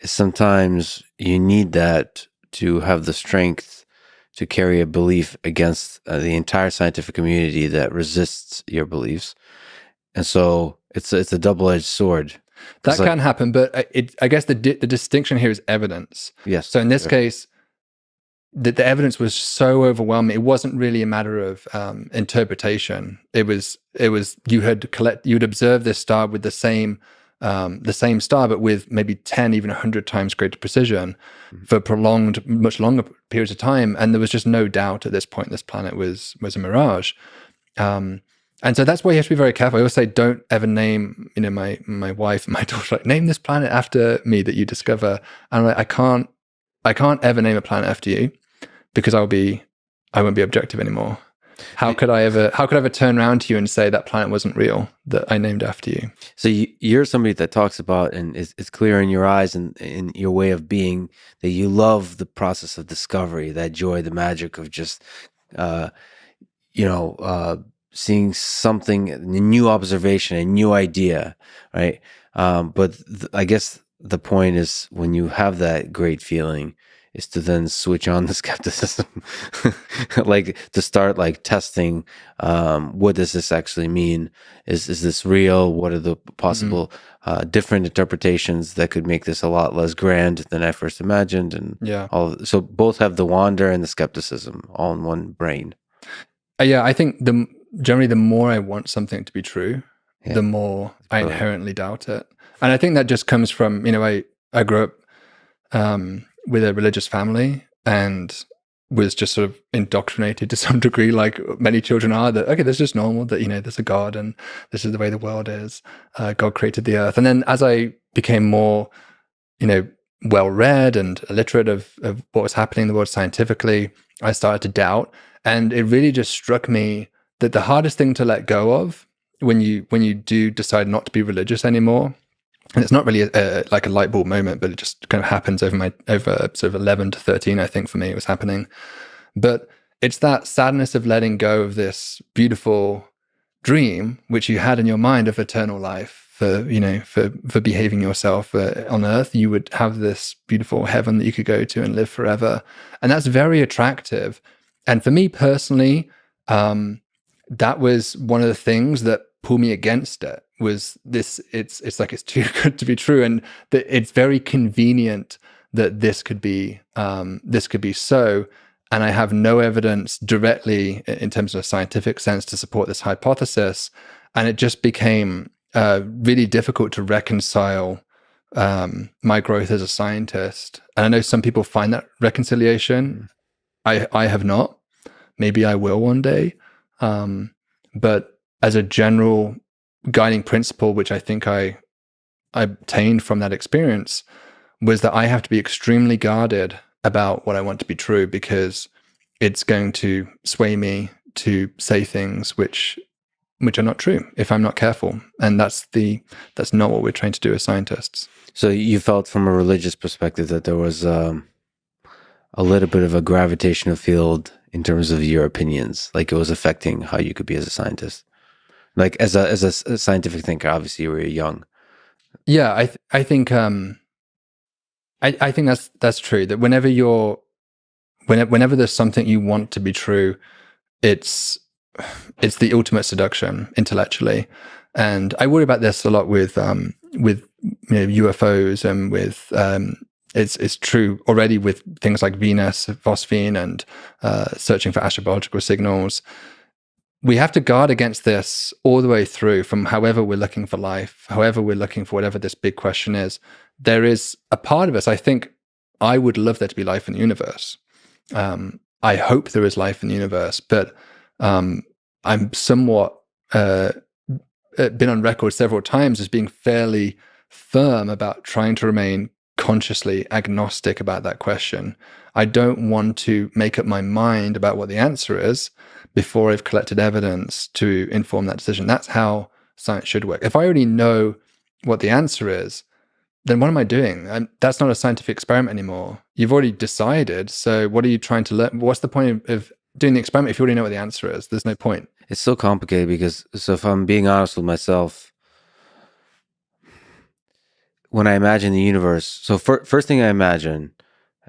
sometimes you need that to have the strength to carry a belief against the entire scientific community that resists your beliefs. And so it's a double-edged sword. That can happen, but I guess the distinction here is evidence. Yes. So in this case, the evidence was so overwhelming. It wasn't really a matter of interpretation. It was you had observed this star with the same star, but with maybe 10, even 100 times greater precision for prolonged, much longer periods of time, and there was just no doubt at this point this planet was a mirage. And so that's why you have to be very careful. I always say, don't ever name, my wife and my daughter, like, name this planet after me that you discover. And I'm like, I can't ever name a planet after you, because I won't be objective anymore. How could I ever turn around to you and say that planet wasn't real, that I named after you? So you're somebody that talks about, and it's clear in your eyes and in your way of being, that you love the process of discovery, that joy, the magic of just, seeing something, a new observation, a new idea, right? But I guess the point is, when you have that great feeling, is to then switch on the skepticism, like to start like testing, what does this actually mean? Is this real? What are the possible different interpretations that could make this a lot less grand than I first imagined? And so both have the wonder and the skepticism all in one brain. I think generally the more I want something to be true, the more I inherently doubt it. And I think that just comes from, I grew up with a religious family and was just sort of indoctrinated to some degree, like many children are, that, okay, this is just normal, that, there's a God and this is the way the world is. God created the earth. And then as I became more, well-read and illiterate of what was happening in the world scientifically, I started to doubt. And it really just struck me that the hardest thing to let go of when you do decide not to be religious anymore, and it's not really like a light bulb moment, but it just kind of happens over sort of 11 to 13, I think for me it was happening. But it's that sadness of letting go of this beautiful dream which you had in your mind of eternal life, for behaving yourself on earth. You would have this beautiful heaven that you could go to and live forever, and that's very attractive. And for me personally, that was one of the things that pulled me against it. Was this? It's like it's too good to be true, and that it's very convenient that this could be so. And I have no evidence directly in terms of a scientific sense to support this hypothesis, and it just became really difficult to reconcile my growth as a scientist. And I know some people find that reconciliation. I have not. Maybe I will one day. But as a general guiding principle, which I think I obtained from that experience, was that I have to be extremely guarded about what I want to be true, because it's going to sway me to say things which are not true if I'm not careful. And that's not what we're trained to do as scientists. So you felt from a religious perspective that there was a little bit of a gravitational field in terms of your opinions, like it was affecting how you could be as a scientist, like as a scientific thinker. Obviously, you were young. Yeah, I think I think that's true. That whenever there's something you want to be true, it's the ultimate seduction intellectually. And I worry about this a lot with UFOs, and with it's true already with things like Venus, phosphine, and searching for astrobiological signals. We have to guard against this all the way through, from however we're looking for life, however we're looking for whatever this big question is. There is a part of us, I think I would love there to be life in the universe. I hope there is life in the universe, but I'm somewhat been on record several times as being fairly firm about trying to remain consciously agnostic about that question. I don't want to make up my mind about what the answer is before I've collected evidence to inform that decision. That's how science should work. If I already know what the answer is, then what am I doing? That's not a scientific experiment anymore. You've already decided, so what are you trying to learn? What's the point of doing the experiment if you already know what the answer is? There's no point. It's so complicated because, so if I'm being honest with myself, when I imagine the universe, so first thing I imagine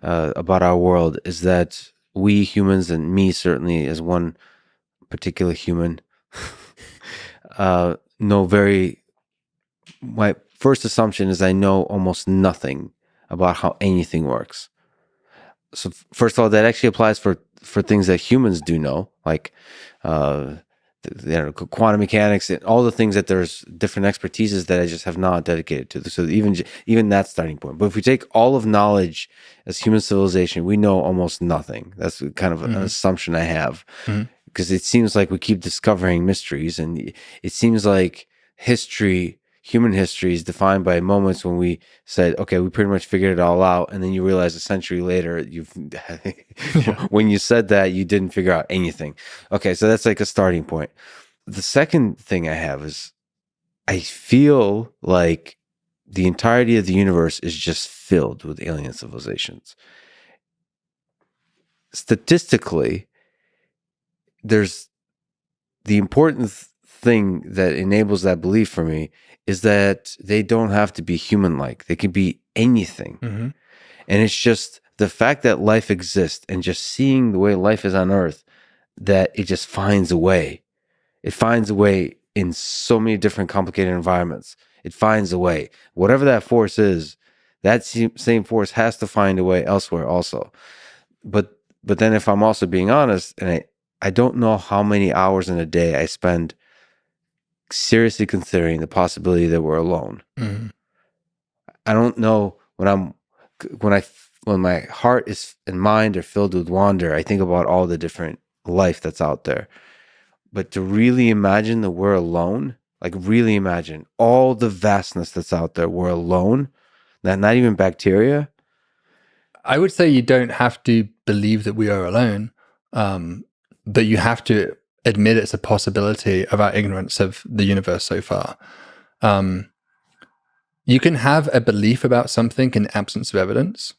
about our world is that we humans, and me certainly as one particular human, know very. My first assumption is I know almost nothing about how anything works. So first of all, that actually applies for things that humans do know, like quantum mechanics and all the things that there's different expertises that I just have not dedicated to. So even that starting point. But if we take all of knowledge as human civilization, we know almost nothing. That's kind of an assumption I have, because it seems like we keep discovering mysteries, and it seems like human history is defined by moments when we said, okay, we pretty much figured it all out. And then you realize a century later, when you said that, you didn't figure out anything. Okay, so that's like a starting point. The second thing I have is I feel like the entirety of the universe is just filled with alien civilizations. Statistically, there's the important thing that enables that belief for me is that they don't have to be human-like. They can be anything. And it's just the fact that life exists and just seeing the way life is on Earth, that it just finds a way. It finds a way in so many different complicated environments. It finds a way. Whatever that force is, that same force has to find a way elsewhere also. But then if I'm also being honest, and I don't know how many hours in a day I spend seriously considering the possibility that we're alone. I don't know when my heart is and mind are filled with wonder, I think about all the different life that's out there. But to really imagine that we're alone, like really imagine all the vastness that's out there, we're alone, not even bacteria. I would say you don't have to believe that we are alone, but you have to admit it's a possibility of our ignorance of the universe so far. You can have a belief about something in absence of evidence.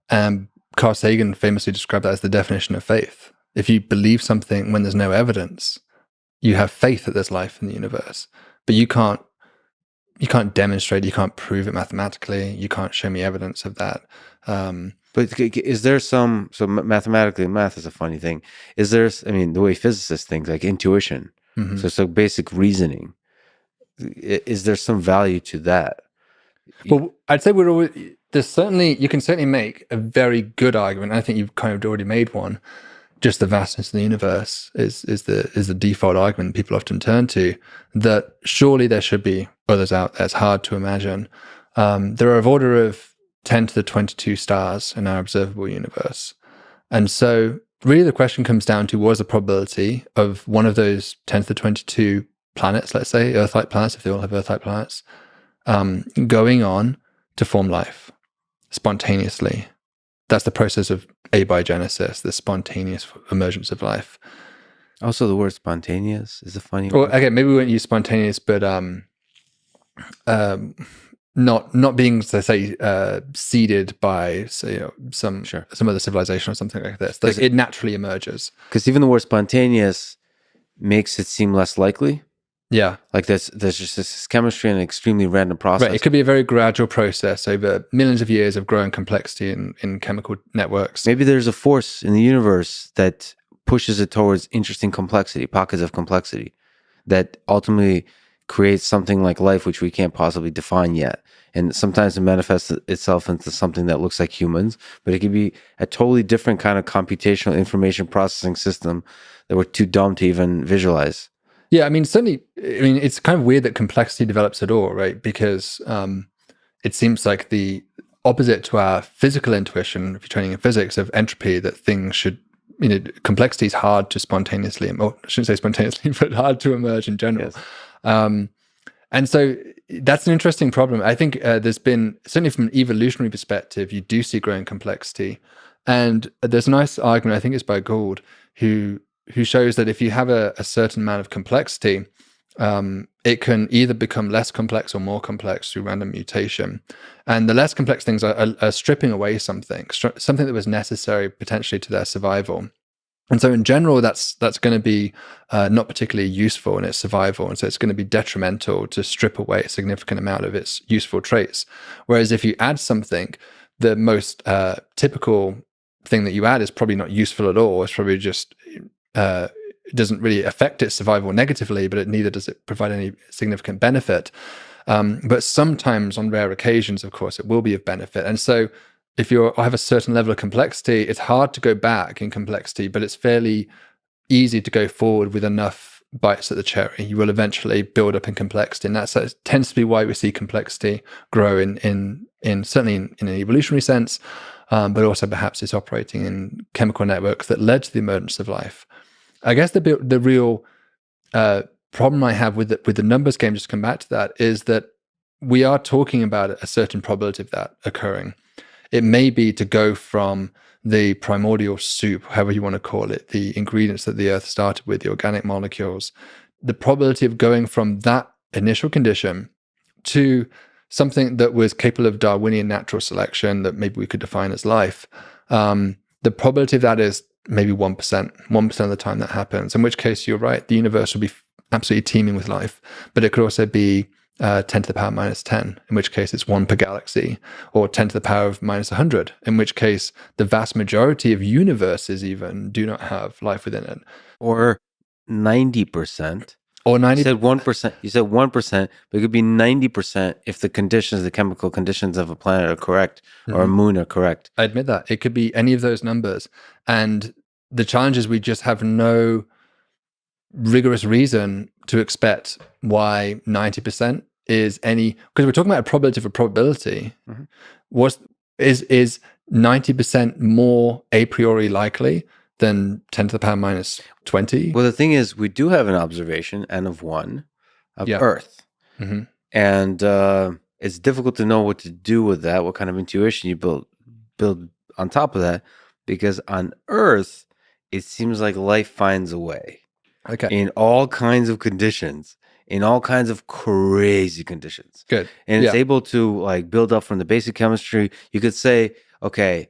Carl Sagan famously described that as the definition of faith. If you believe something when there's no evidence, you have faith that there's life in the universe, but you can't demonstrate, you can't prove it mathematically, you can't show me evidence of that. But is there so mathematically, math is a funny thing. Is there, the way physicists think, like intuition, so basic reasoning, is there some value to that? Well, I'd say you can certainly make a very good argument. I think you've kind of already made one. Just the vastness of the universe is the default argument people often turn to, that surely there should be others out there. It's hard to imagine. There are of order of 10 to the 22 stars in our observable universe. And so really the question comes down to, what is the probability of one of those 10 to the 22 planets, let's say, Earth-like planets, if they all have Earth-like planets, going on to form life spontaneously? That's the process of abiogenesis, the spontaneous emergence of life. Also, the word spontaneous is a funny Well, word. okay, maybe we won't use spontaneous, but not being, say, seeded by, say, some other civilization or something like this. Like it naturally emerges. Because even the word spontaneous makes it seem less likely. Yeah. Like there's just this chemistry and an extremely random process. Right. It could be a very gradual process over millions of years of growing complexity in chemical networks. Maybe there's a force in the universe that pushes it towards interesting complexity, pockets of complexity, that ultimately creates something like life, which we can't possibly define yet. And sometimes it manifests itself into something that looks like humans, but it could be a totally different kind of computational information processing system that we're too dumb to even visualize. Yeah, certainly, it's kind of weird that complexity develops at all, right? Because it seems like the opposite to our physical intuition, if you're training in physics, of entropy, that things should, complexity is hard to spontaneously, or I shouldn't say spontaneously, but hard to emerge in general. Yes. And so that's an interesting problem. I think there's been, certainly from an evolutionary perspective, you do see growing complexity. And there's a nice argument, I think it's by Gould, who shows that if you have a certain amount of complexity, it can either become less complex or more complex through random mutation. And the less complex things are stripping away something that was necessary potentially to their survival. And so in general, that's going to be not particularly useful in its survival. And so it's going to be detrimental to strip away a significant amount of its useful traits. Whereas if you add something, the most typical thing that you add is probably not useful at all. It's probably just doesn't really affect its survival negatively, but neither does it provide any significant benefit. But sometimes, on rare occasions, of course, it will be of benefit. And so if you have a certain level of complexity, it's hard to go back in complexity, but it's fairly easy to go forward with enough bites at the cherry. You will eventually build up in complexity, and that tends to be why we see complexity grow in certainly in an evolutionary sense, but also perhaps it's operating in chemical networks that led to the emergence of life. I guess the real problem I have with the numbers game, just to come back to that, is that we are talking about a certain probability of that occurring. It may be to go from the primordial soup, however you want to call it, the ingredients that the earth started with, the organic molecules, the probability of going from that initial condition to something that was capable of Darwinian natural selection that maybe we could define as life. The probability of that is maybe 1%, 1% of the time that happens, in which case you're right, the universe will be absolutely teeming with life, but it could also be 10 to the power minus 10, in which case it's 1 per galaxy, or 10 to the power of minus 100, in which case the vast majority of universes even do not have life within it. Or 90%. Or 90. You said 1%. You said 1%, but it could be 90% if the conditions, the chemical conditions of a planet are correct, or a moon are correct. I admit that. It could be any of those numbers. And the challenge is we just have no rigorous reason to expect why 90% is any, because we're talking about a probability of a probability. Is 90% more a priori likely than 10 to the power minus 20? Well, the thing is, we do have an observation, N of 1, of Earth. And it's difficult to know what to do with that, what kind of intuition you build on top of that, because on Earth, it seems like life finds a way. Okay. In all kinds of conditions, in all kinds of crazy conditions. Good. And it's able to like build up from the basic chemistry. You could say, okay,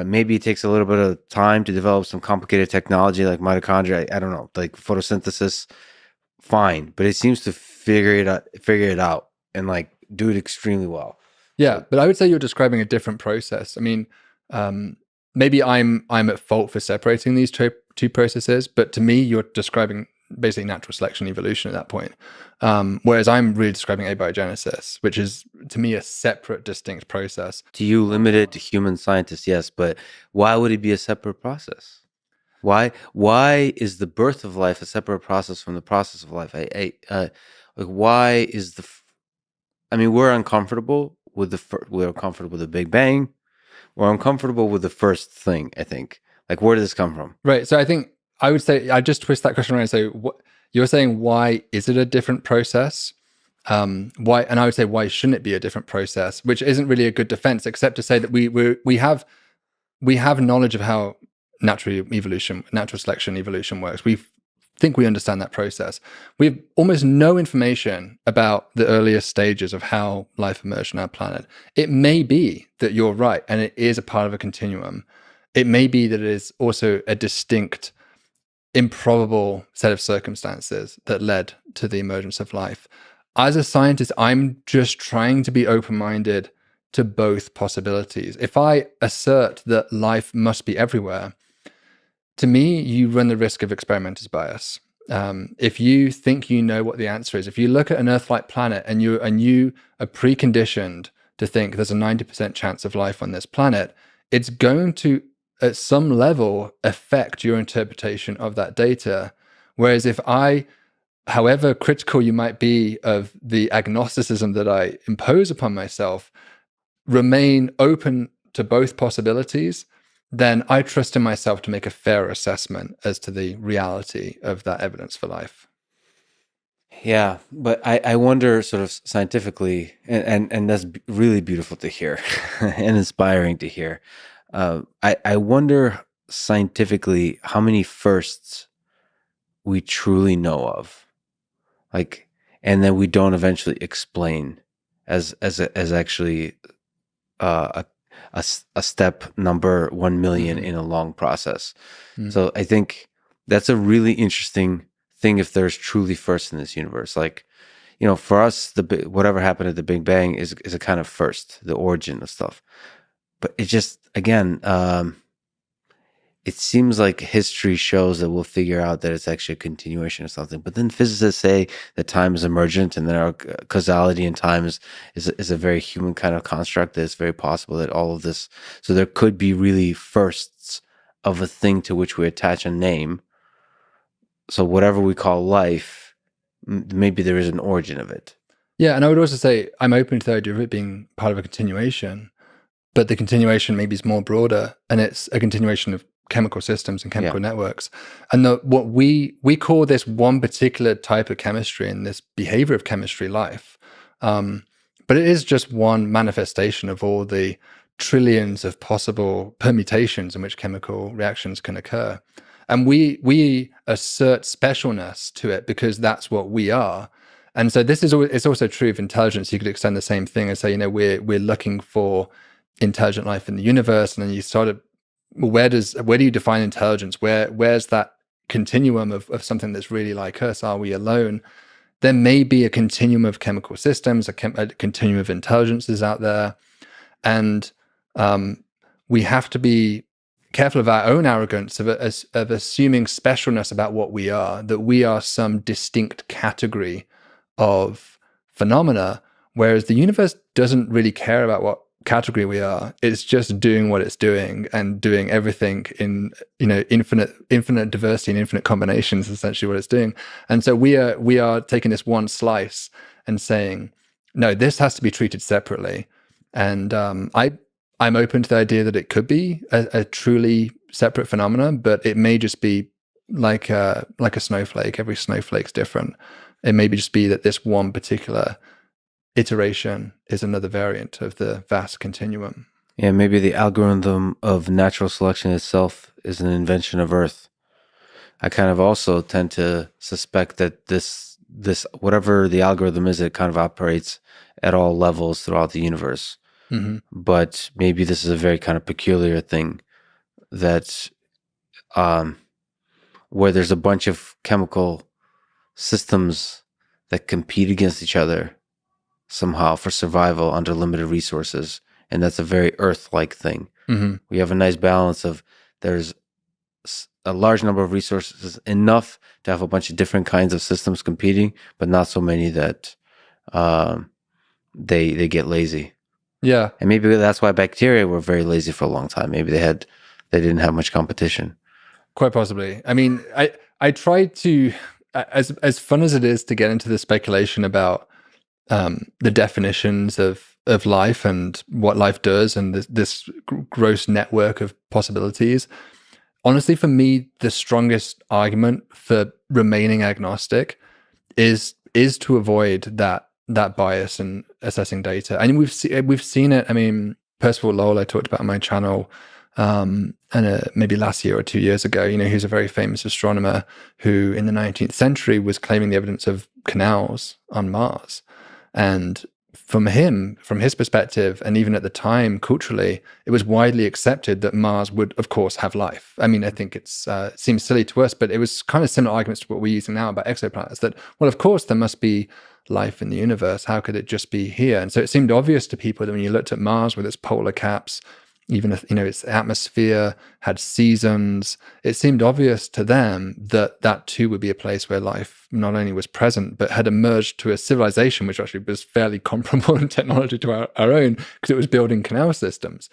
maybe it takes a little bit of time to develop some complicated technology like mitochondria. I don't know, like photosynthesis. Fine, but it seems to figure it out, and like do it extremely well. Yeah, but I would say you're describing a different process. I mean, maybe I'm at fault for separating these two processes, but to me, you're describing basically natural selection, evolution at that point. Whereas I'm really describing abiogenesis, which is to me a separate, distinct process. To you, limited to human scientists, yes, but why would it be a separate process? Why is the birth of life a separate process from the process of life? Like why is I mean, we're uncomfortable with we're uncomfortable with the Big Bang. We're uncomfortable with the first thing, I think. Like, where did this come from? Right. So I think I would say, I just twist that question around and say, what you're saying, why is it a different process? Why? And I would say, why shouldn't it be a different process? Which isn't really a good defense, except to say that we have knowledge of how natural selection evolution works. We think we understand that process. We have almost no information about the earliest stages of how life emerged on our planet. It may be that you're right, and it is a part of a continuum. It may be that it is also a distinct, improbable set of circumstances that led to the emergence of life. As a scientist, I'm just trying to be open-minded to both possibilities. If I assert that life must be everywhere, to me, you run the risk of experimentalist bias. If you think you know what the answer is, if you look at an Earth-like planet and you are preconditioned to think there's a 90% chance of life on this planet, it's going to, at some level, affect your interpretation of that data. Whereas if however critical you might be of the agnosticism that I impose upon myself, remain open to both possibilities, then I trust in myself to make a fair assessment as to the reality of that evidence for life. Yeah, but I wonder sort of scientifically, and that's really beautiful to hear and inspiring to hear. I wonder scientifically how many firsts we truly know of, like, and then we don't eventually explain as actually a step number 1 million in a long process. So I think that's a really interesting thing if there's truly first in this universe. Like, for us, whatever happened at the Big Bang is a kind of first, the origin of stuff. But it just, again, it seems like history shows that we'll figure out that it's actually a continuation of something. But then physicists say that time is emergent, and that our causality in time is a very human kind of construct, that it's very possible that all of this, so there could be really firsts of a thing to which we attach a name. So whatever we call life, maybe there is an origin of it. Yeah, and I would also say I'm open to the idea of it being part of a continuation, but the continuation maybe is more broader, and it's a continuation of chemical systems and chemical networks. And what we call this one particular type of chemistry and this behavior of chemistry life. But it is just one manifestation of all the trillions of possible permutations in which chemical reactions can occur. And we assert specialness to it because that's what we are. And so it's also true of intelligence. You could extend the same thing and say, we're looking for intelligent life in the universe. And then you sort of, where do you define intelligence? Where's that continuum of something that's really like us? Are we alone? There may be a continuum of chemical systems, a continuum of intelligences out there. And we have to be careful of our own arrogance of assuming specialness about what we are, that we are some distinct category of phenomena, whereas the universe doesn't really care about what category we are. It's just doing what it's doing and doing everything in infinite diversity and infinite combinations, essentially what it's doing. And so we are taking this one slice and saying, no, this has to be treated separately. And I'm open to the idea that it could be a truly separate phenomenon, but it may just be like a snowflake. Every snowflake's different. It may just be that this one particular iteration is another variant of the vast continuum. Yeah, maybe the algorithm of natural selection itself is an invention of Earth. I kind of also tend to suspect that this whatever the algorithm is, it kind of operates at all levels throughout the universe. Mm-hmm. But maybe this is a very kind of peculiar thing that where there's a bunch of chemical systems that compete against each other somehow for survival under limited resources. And that's a very Earth-like thing. Mm-hmm. We have a nice balance of there's a large number of resources, enough to have a bunch of different kinds of systems competing, but not so many that they get lazy. Yeah. And maybe that's why bacteria were very lazy for a long time. Maybe they didn't have much competition. Quite possibly. I mean, I try to, as fun as it is to get into the speculation about the definitions of life and what life does and this gross network of possibilities. Honestly, for me, the strongest argument for remaining agnostic is to avoid that bias in assessing data. And we've seen it. I mean, Percival Lowell, I talked about on my channel, and maybe last year or 2 years ago. Who's a very famous astronomer who, in the 19th century, was claiming the evidence of canals on Mars. And from his perspective, and even at the time, culturally, it was widely accepted that Mars would, of course, have life. I mean, I think it seems silly to us, but it was kind of similar arguments to what we're using now about exoplanets, that, well, of course, there must be life in the universe. How could it just be here? And so it seemed obvious to people that when you looked at Mars with its polar caps, even if its atmosphere had seasons, it seemed obvious to them that too would be a place where life not only was present, but had emerged to a civilization which actually was fairly comparable in technology to our own, because it was building canal systems.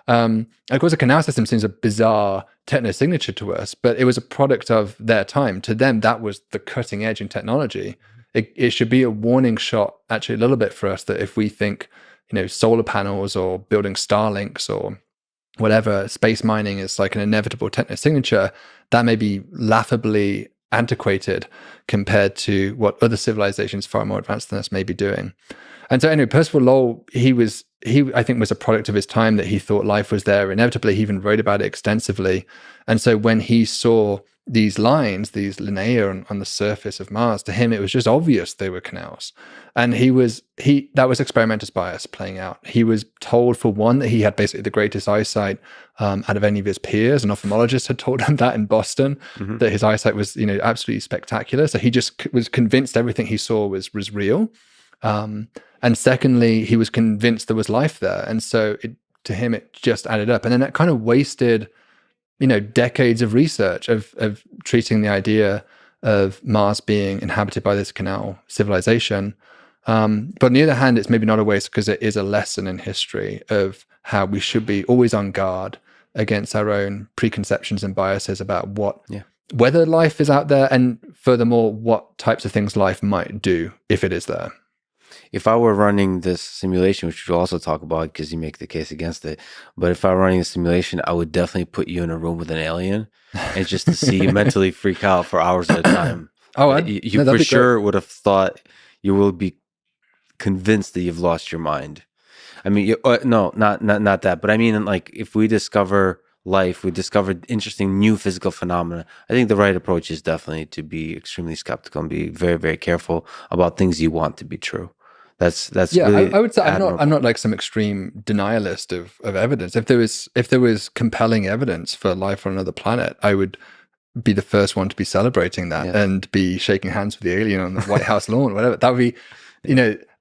Of course, a canal system seems a bizarre techno-signature to us, but it was a product of their time. To them, that was the cutting edge in technology. It should be a warning shot, actually, a little bit for us, that if we think solar panels or building Starlinks or whatever, space mining is like an inevitable techno-signature, that may be laughably antiquated compared to what other civilizations far more advanced than us may be doing. And so anyway, Percival Lowell, he I think was a product of his time, that he thought life was there inevitably. He even wrote about it extensively. And so when he saw these lines, these lineae on the surface of Mars, to him it was just obvious they were canals. And that was experimentalist bias playing out. He was told, for one, that he had basically the greatest eyesight out of any of his peers. An ophthalmologist had told him that in Boston, that his eyesight was, absolutely spectacular. So he just was convinced everything he saw was real. And secondly, he was convinced there was life there. And so to him, it just added up. And then that kind of wasted, decades of research of treating the idea of Mars being inhabited by this canal civilization. But on the other hand, it's maybe not a waste, because it is a lesson in history of how we should be always on guard against our own preconceptions and biases about whether life is out there, and furthermore, what types of things life might do if it is there. If I were running this simulation, which we'll also talk about because you make the case against it, but if I were running a simulation, I would definitely put you in a room with an alien, and just to see you mentally freak out for hours at a time. You for sure would have thought, you will be convinced that you've lost your mind. I mean, no, not that, but I mean, like, if we discover life, we discovered interesting new physical phenomena, I think the right approach is definitely to be extremely skeptical and be very, very careful about things you want to be true. That's really I would say admirable. I'm not like some extreme denialist of evidence. If there was compelling evidence for life on another planet, I would be the first one to be celebrating that and be shaking hands with the alien on the White House lawn, whatever. That would be,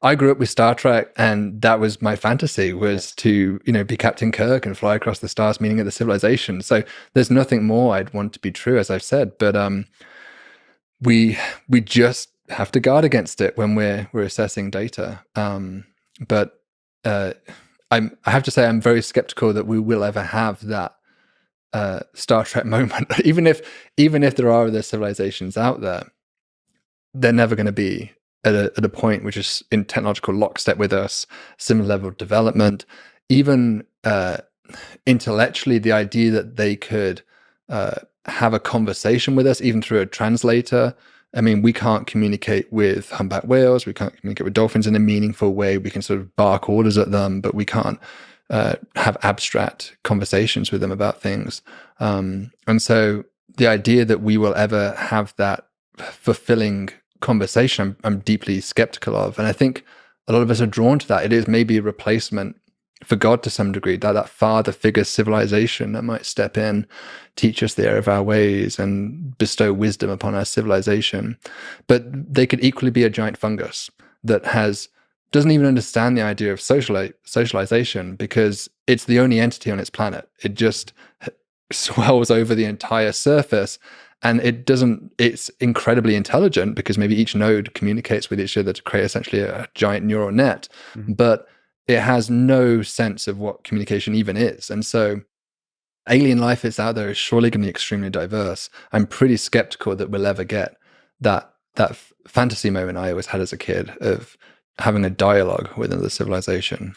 I grew up with Star Trek, and that was my fantasy, was to, be Captain Kirk and fly across the stars, meaning of the civilization. So there's nothing more I'd want to be true, as I've said. But we just have to guard against it when we're assessing data. But I have to say, I'm very skeptical that we will ever have that Star Trek moment. even if there are other civilizations out there, they're never going to be at a point which is in technological lockstep with us, similar level of development, even intellectually. The idea that they could have a conversation with us, even through a translator. I mean, we can't communicate with humpback whales. We can't communicate with dolphins in a meaningful way. We can sort of bark orders at them, but we can't have abstract conversations with them about things. And so the idea that we will ever have that fulfilling conversation, I'm deeply skeptical of. And I think a lot of us are drawn to that. It is maybe a replacement for God to some degree, that father figure civilization that might step in, teach us the error of our ways, and bestow wisdom upon our civilization. But they could equally be a giant fungus that doesn't even understand the idea of socialization, because it's the only entity on its planet. It just swells over the entire surface, and it's incredibly intelligent, because maybe each node communicates with each other to create essentially a giant neural net. But it has no sense of what communication even is. And so alien life is out there is surely going to be extremely diverse. I'm pretty skeptical that we'll ever get that fantasy moment I always had as a kid of having a dialogue with another civilization.